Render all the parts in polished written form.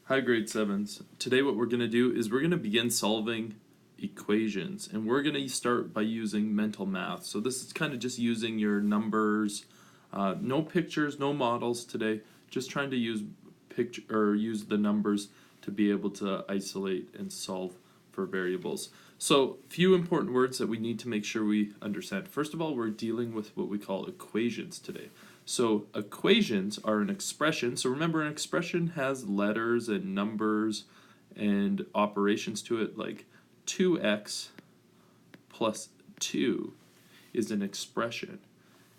Hi grade 7s. Today what we're going to do is we're going to begin solving equations, and we're going to start by using mental math. So this is kind of just using your numbers, no pictures, no models today, just trying to use use the numbers to be able to isolate and solve for variables. So few important words that we need to make sure we understand. First of all, we're dealing with what we call equations today. So equations are an expression. So remember, an expression has letters and numbers and operations to it, like 2x plus 2 is an expression.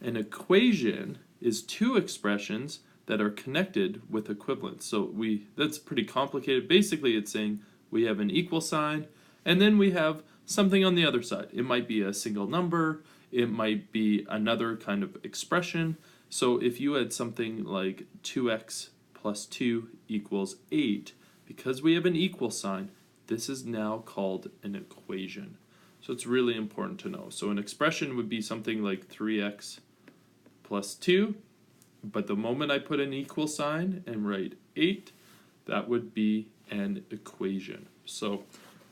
An equation is two expressions that are connected with equivalence. So that's pretty complicated. Basically, it's saying we have an equal sign, and then we have something on the other side. It might be a single number, it might be another kind of expression. So if you had something like 2x plus 2 equals 8, because we have an equal sign, this is now called an equation. So it's really important to know. So an expression would be something like 3x plus 2, but the moment I put an equal sign and write 8, that would be an equation. So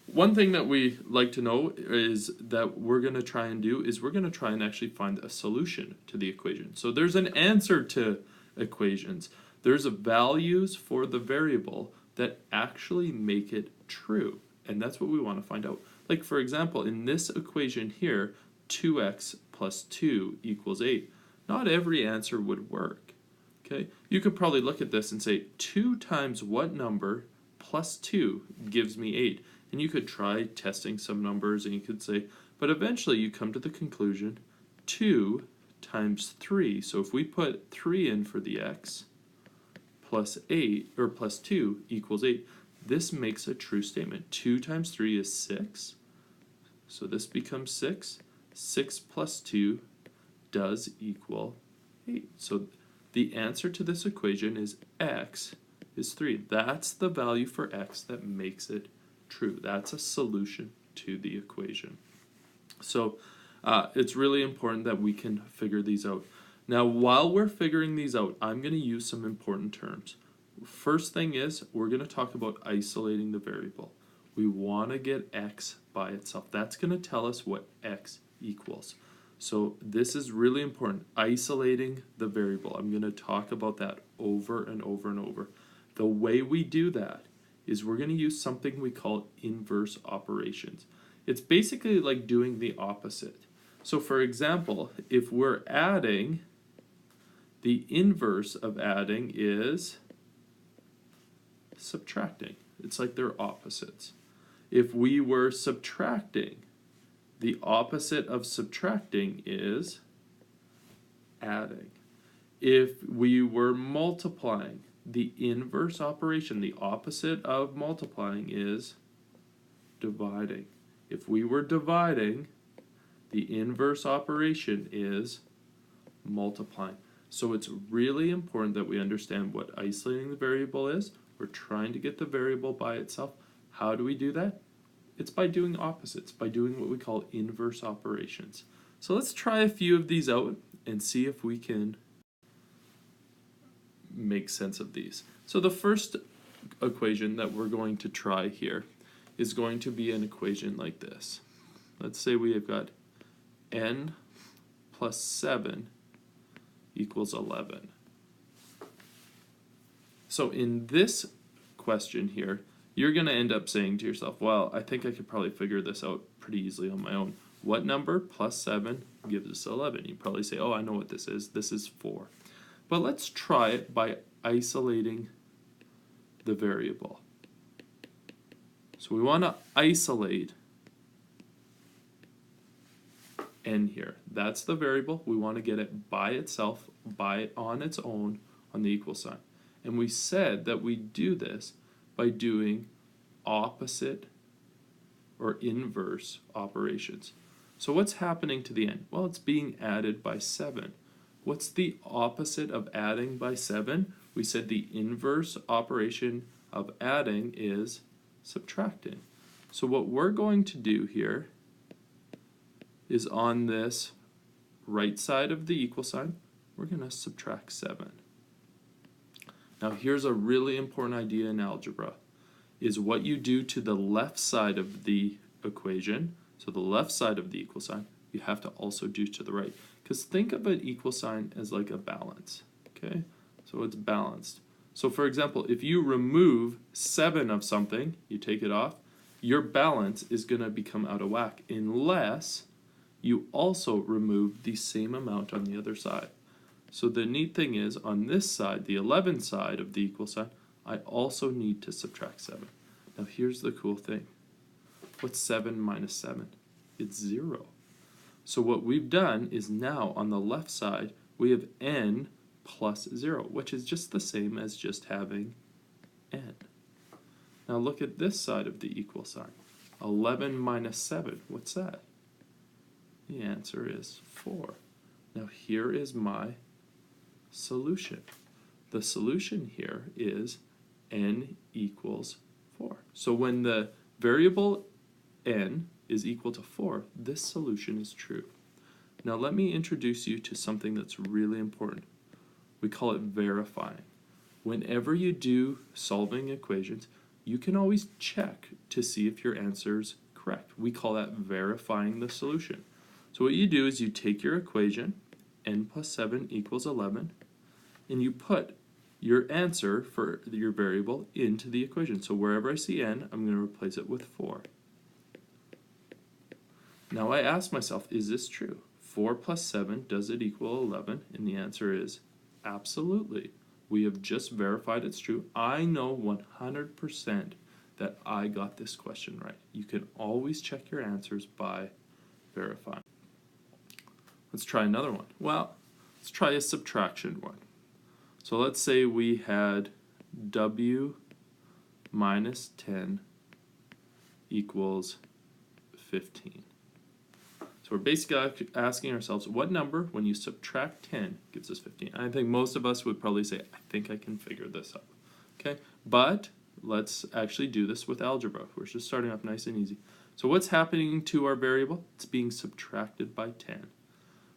one thing that we like to know is that we're going to try and do is we're going to try and actually find a solution to the equation. So there's an answer to equations. There's values for the variable that actually make it true. And that's what we want to find out. Like for example, in this equation here, 2x plus 2 equals 8. Not every answer would work. Okay? You could probably look at this and say 2 times what number plus 2 gives me 8. And you could try testing some numbers and you could say, but eventually you come to the conclusion 2 times 3. So if we put 3 in for the x, plus 8 or plus 2 equals 8, this makes a true statement. 2 times 3 is 6. So this becomes 6. 6 plus 2 does equal 8. So the answer to this equation is x is 3. That's the value for x that makes it true. That's a solution to the equation. So it's really important that we can figure these out. Now, while we're figuring these out, I'm going to use some important terms. First thing is, we're going to talk about isolating the variable. We want to get x by itself. That's going to tell us what x equals. So this is really important, isolating the variable. I'm going to talk about that over and over and over. The way we do that is we're going to use something we call inverse operations. It's basically like doing the opposite. So for example, if we're adding, the inverse of adding is subtracting. It's like they're opposites. If we were subtracting, the opposite of subtracting is adding. If we were multiplying, the inverse operation, the opposite of multiplying, is dividing. If we were dividing, the inverse operation is multiplying. So it's really important that we understand what isolating the variable is. We're trying to get the variable by itself. How do we do that? It's by doing opposites, by doing what we call inverse operations. So let's try a few of these out and see if we can make sense of these. So the first equation that we're going to try here is going to be an equation like this. Let's say we have got n plus 7 equals 11. So in this question here, you're going to end up saying to yourself, well, I think I could probably figure this out pretty easily on my own. What number plus 7 gives us 11? You probably say, oh, I know what this is. This is 4. But let's try it by isolating the variable. So we want to isolate n here. That's the variable. We want to get it by itself, on its own, on the equal sign. And we said that we do this by doing opposite or inverse operations. So what's happening to the n? Well, it's being added by 7. What's the opposite of adding by 7? We said the inverse operation of adding is subtracting. So what we're going to do here is on this right side of the equal sign, we're going to subtract 7. Now here's a really important idea in algebra, is what you do to the left side of the equation, so the left side of the equal sign, you have to also do to the right. Because think of an equal sign as like a balance, okay? So it's balanced. So for example, if you remove 7 of something, you take it off, your balance is going to become out of whack unless you also remove the same amount on the other side. So the neat thing is, on this side, the 11 side of the equal sign, I also need to subtract 7. Now here's the cool thing. What's 7 minus 7? It's 0. So what we've done is now on the left side, we have n plus 0, which is just the same as just having n. Now look at this side of the equal sign. 11 minus 7, what's that? The answer is 4. Now here is my solution. The solution here is n equals 4. So when the variable n is equal to 4, this solution is true. Now let me introduce you to something that's really important. We call it verifying. Whenever you do solving equations, you can always check to see if your answer is correct. We call that verifying the solution. So what you do is you take your equation, n plus 7 equals 11, and you put your answer for your variable into the equation. So wherever I see n, I'm going to replace it with 4. Now I ask myself, is this true? 4 plus 7, does it equal 11? And the answer is absolutely. We have just verified it's true. I know 100% that I got this question right. You can always check your answers by verifying. Let's try another one. Well, let's try a subtraction one. So let's say we had w minus 10 equals 15. So we're basically asking ourselves, what number, when you subtract 10, gives us 15? I think most of us would probably say, I think I can figure this out. Okay, but let's actually do this with algebra. We're just starting off nice and easy. So what's happening to our variable? It's being subtracted by 10.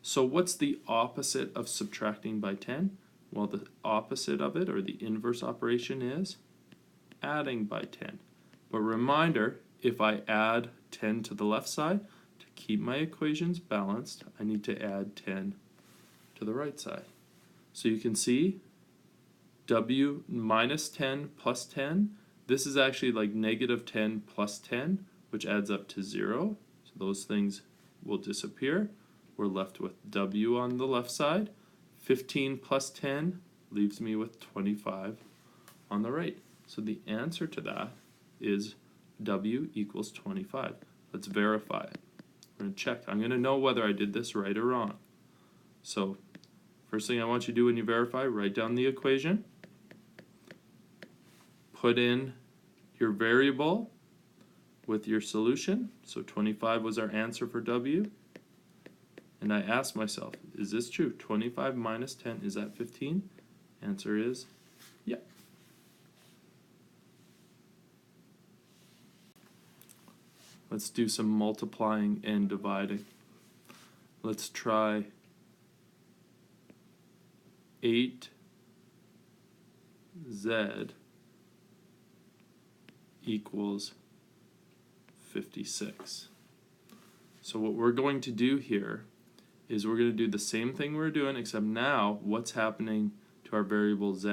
So what's the opposite of subtracting by 10? Well, the opposite of it, or the inverse operation, is adding by 10. But reminder, if I add 10 to the left side, to keep my equations balanced, I need to add 10 to the right side. So you can see w minus 10 plus 10, this is actually like negative 10 plus 10, which adds up to 0. So those things will disappear. We're left with w on the left side. 15 plus 10 leaves me with 25 on the right. So the answer to that is w equals 25. Let's verify it. We're going to check. I'm going to know whether I did this right or wrong. So first thing I want you to do when you verify, write down the equation. Put in your variable with your solution. So 25 was our answer for w. And I ask myself, is this true? 25 minus 10, is that 15? Answer is, yeah. Let's do some multiplying and dividing. Let's try 8z equals 56. So what we're going to do here is we're going to do the same thing we're doing, except now what's happening to our variable z?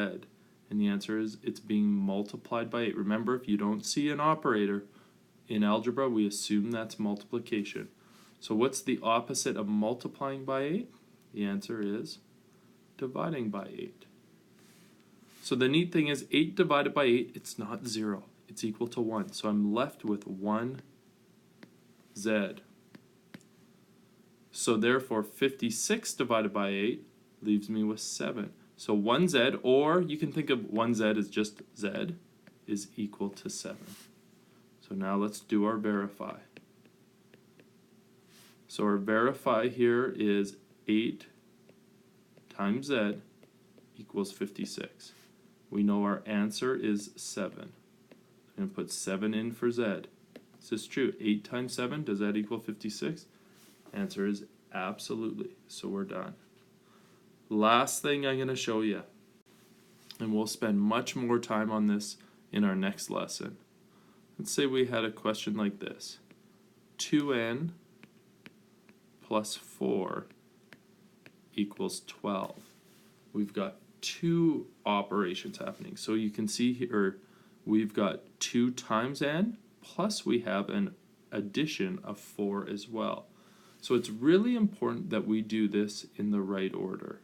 And the answer is it's being multiplied by 8. Remember, if you don't see an operator in algebra, we assume that's multiplication. So what's the opposite of multiplying by 8? The answer is dividing by 8. So the neat thing is 8 divided by 8, it's not 0. It's equal to 1. So I'm left with 1z. So therefore 56 divided by 8 leaves me with 7. So 1z, or you can think of 1z as just z, is equal to 7. So now let's do our verify. So our verify here is 8 times z equals 56. We know our answer is 7. I'm going to put 7 in for z. Is this true? 8 times 7, does that equal 56? Answer is absolutely. So we're done. Last thing I'm going to show you. And we'll spend much more time on this in our next lesson. Let's say we had a question like this. 2n plus 4 equals 12. We've got two operations happening. So you can see here we've got 2 times n, plus we have an addition of 4 as well. So it's really important that we do this in the right order.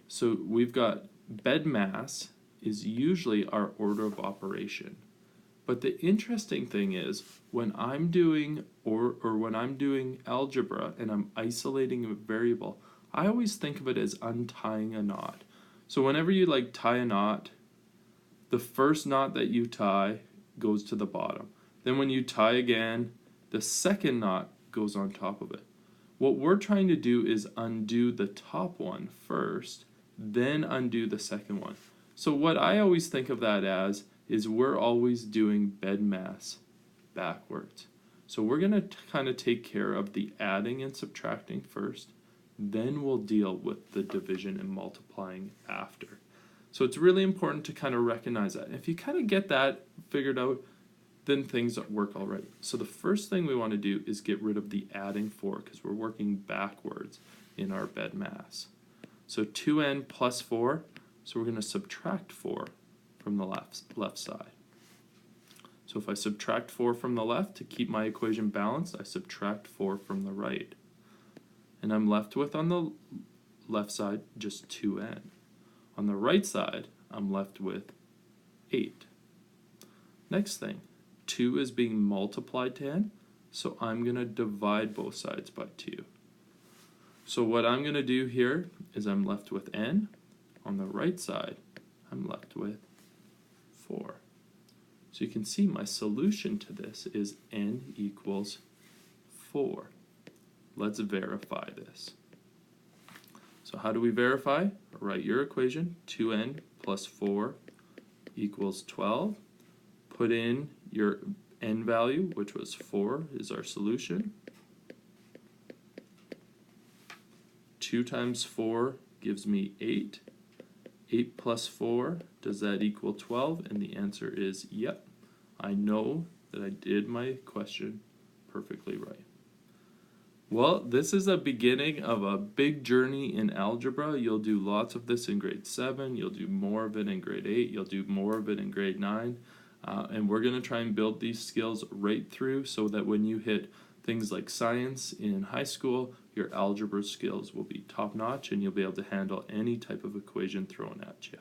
So we've got bed mass is usually our order of operation. But the interesting thing is when I'm doing or when I'm doing algebra and I'm isolating a variable, I always think of it as untying a knot. So whenever you like tie a knot, the first knot that you tie goes to the bottom. Then when you tie again, the second knot goes on top of it. What we're trying to do is undo the top one first, then undo the second one. So what I always think of that as is we're always doing bed mass backwards. So we're going to kind of take care of the adding and subtracting first, then we'll deal with the division and multiplying after. So it's really important to kind of recognize that. If you kind of get that figured out, then things work all right. So the first thing we want to do is get rid of the adding 4 because we're working backwards in our bed mass. So 2n plus 4, so we're going to subtract 4 from the left side. So if I subtract 4 from the left to keep my equation balanced, I subtract 4 from the right. And I'm left with, on the left side, just 2n. On the right side, I'm left with 8. Next thing, 2 is being multiplied to n, so I'm going to divide both sides by 2. So what I'm going to do here is I'm left with n. On the right side, I'm left with 4. So you can see my solution to this is n equals 4. Let's verify this. So how do we verify? Write your equation, 2n plus 4 equals 12. Put in your n value, which was 4, is our solution. 2 times 4 gives me 8. 8 plus 4, does that equal 12? And the answer is yep. I know that I did my question perfectly right. Well, this is a beginning of a big journey in algebra. You'll do lots of this in grade 7. You'll do more of it in grade 8. You'll do more of it in grade 9. And we're going to try and build these skills right through so that when you hit things like science in high school, your algebra skills will be top-notch and you'll be able to handle any type of equation thrown at you.